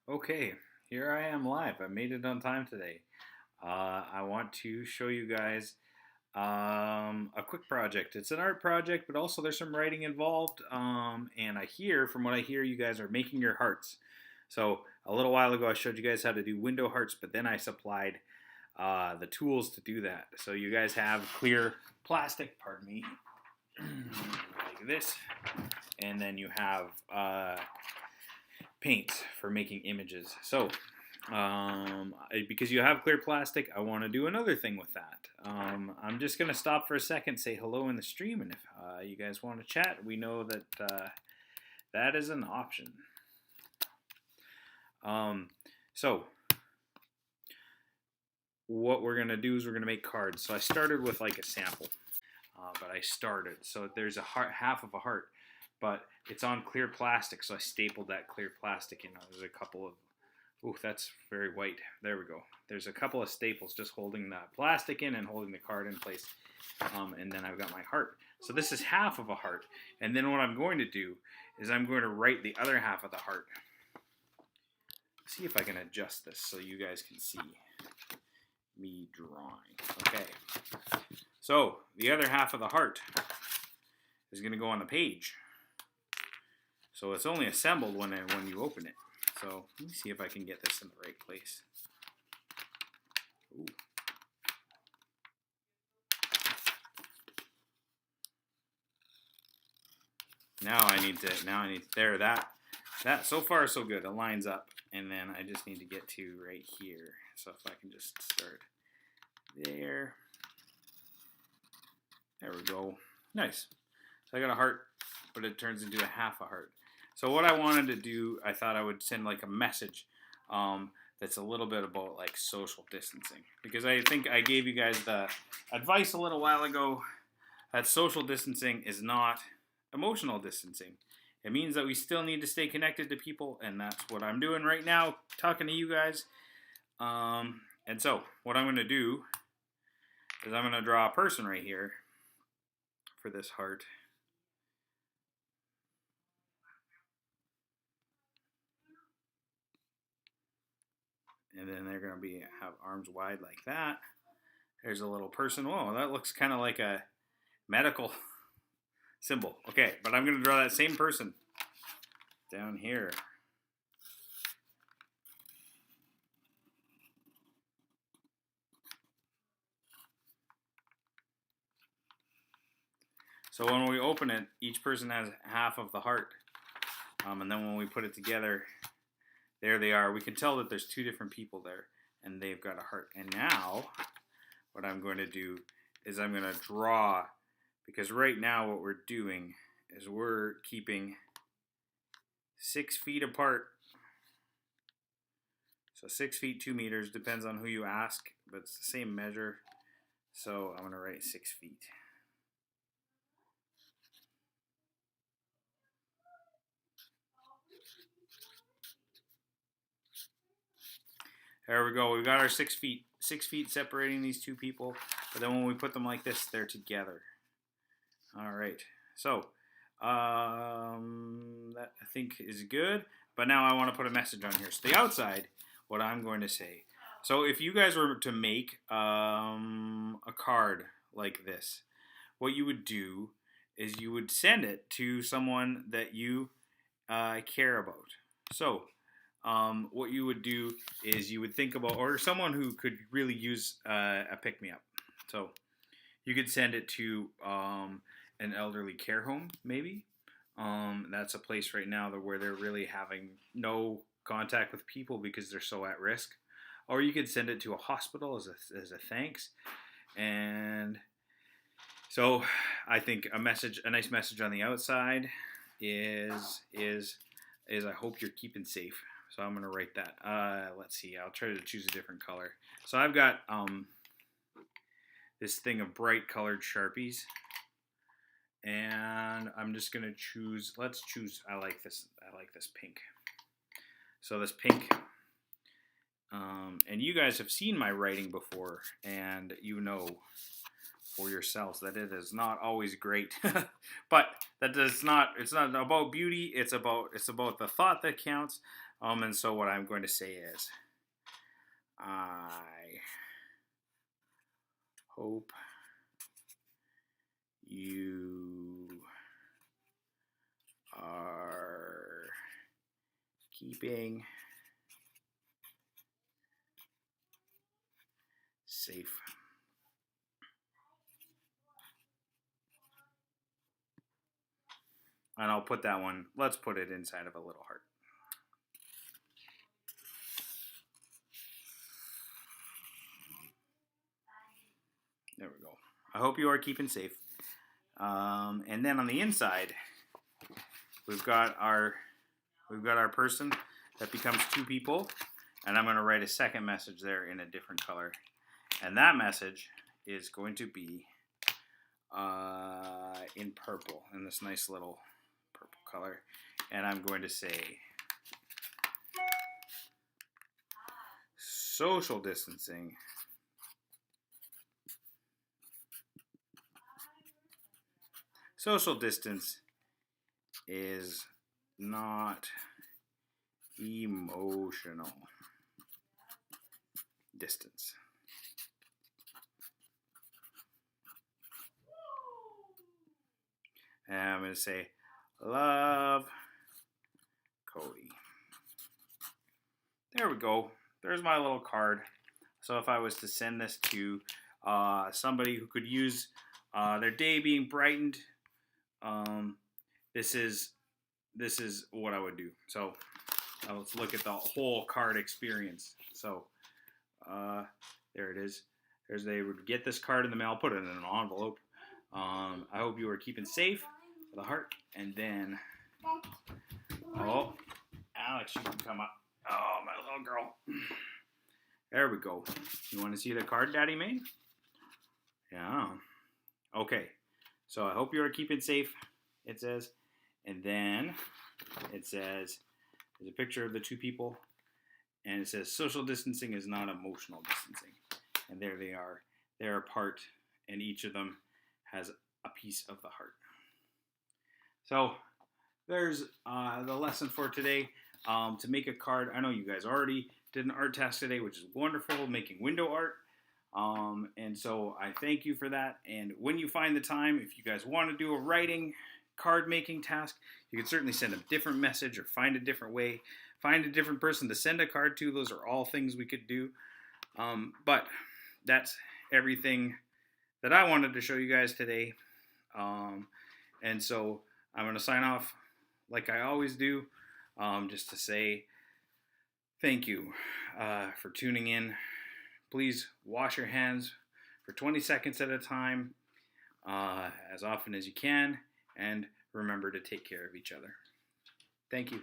Okay, here I am live. I made it on time today. I want to show you guys a quick project. It's an art project, but also there's some writing involved. And from what I hear, you guys are making your hearts. So a little while ago, I showed you guys how to do window hearts, but then I supplied the tools to do that. So you guys have clear plastic, pardon me, like this, and then you have paints for making images. So because you have clear plastic, I want to do another thing with that. I'm just going to stop for a second, say hello in the stream, and if you guys want to chat, we know that that is an option. So what we're going to do is we're going to make cards. So I started with like a sample, so there's a heart, half of a heart, but it's on clear plastic, so I stapled that clear plastic in. There's a couple of, ooh, that's very white. There we go. There's a couple of staples just holding that plastic in and holding the card in place. And then I've got my heart. So this is half of a heart. And then what I'm going to do is I'm going to write the other half of the heart. See if I can adjust this so you guys can see me drawing. Okay. So the other half of the heart is going to go on the page. So it's only assembled when you open it. So let me see if I can get this in the right place. Ooh. Now I need there, that so far so good. It lines up, and then I just need to get to right here. So if I can just start there. There we go. Nice. So I got a heart, but it turns into a half a heart. So what I wanted to do, I thought I would send like a message that's a little bit about like social distancing, because I think I gave you guys the advice a little while ago that social distancing is not emotional distancing. It means that we still need to stay connected to people, and that's what I'm doing right now, talking to you guys. And so what I'm going to do is I'm going to draw a person right here for this heart. And then they're going to have arms wide like that. There's a little person. Whoa, that looks kind of like a medical symbol. Okay, but I'm going to draw that same person down here. So when we open it, each person has half of the heart. And then when we put it together, there they are. We can tell that there's two different people there, and they've got a heart. And now, what I'm going to do is I'm going to draw, because right now what we're doing is we're keeping 6 feet apart. So 6 feet, 2 meters, depends on who you ask, but it's the same measure. So I'm going to write 6 feet. There we go. We've got our 6 feet. 6 feet separating these two people. But then when we put them like this, they're together. All right. So that I think is good. But now I want to put a message on here. So the outside, what I'm going to say. So if you guys were to make a card like this, what you would do is you would send it to someone that you care about. So what you would do is you would think about, or someone who could really use a pick-me-up. So you could send it to an elderly care home, maybe. That's a place right now where they're really having no contact with people because they're so at risk. Or you could send it to a hospital as a thanks. And so I think a nice message on the outside is I hope you're keeping safe. So I'm going to write that. Let's see. I'll try to choose a different color. So I've got this thing of bright colored Sharpies. And I'm just going to choose, I like this pink. So this pink, and you guys have seen my writing before, and you know for yourselves that it is not always great. But it's not about beauty, it's about the thought that counts. And so what I'm going to say is, I hope you are keeping safe. And I'll put that one, let's put it inside of a little heart. There we go. I hope you are keeping safe. And then on the inside, we've got our person that becomes two people, and I'm going to write a second message there in a different color, and that message is going to be in purple, in this nice little purple color, and I'm going to say social distancing social distance is not emotional distance. And I'm going to say, love, Cody. There we go. There's my little card. So if I was to send this to somebody who could use their day being brightened, this is what I would do. So let's look at the whole card experience. So there it is. They would get this card in the mail, put it in an envelope. I hope you are keeping safe with a heart. And then, oh, Alex, you can come up. Oh, my little girl. There we go. You want to see the card Daddy made? Yeah. Okay. So I hope you are keeping safe, it says. And then it says, there's a picture of the two people. And it says, social distancing is not emotional distancing. And there they are. They're apart, and each of them has a piece of the heart. So there's the lesson for today. To make a card, I know you guys already did an art task today, which is wonderful, making window art. And so I thank you for that. And when you find the time, if you guys want to do a writing card making task, you can certainly send a different message or find a different way, find a different person to send a card to. Those are all things we could do. But that's everything that I wanted to show you guys today. And so I'm going to sign off like I always do, just to say thank you for tuning in. Please wash your hands for 20 seconds at a time, as often as you can, and remember to take care of each other. Thank you.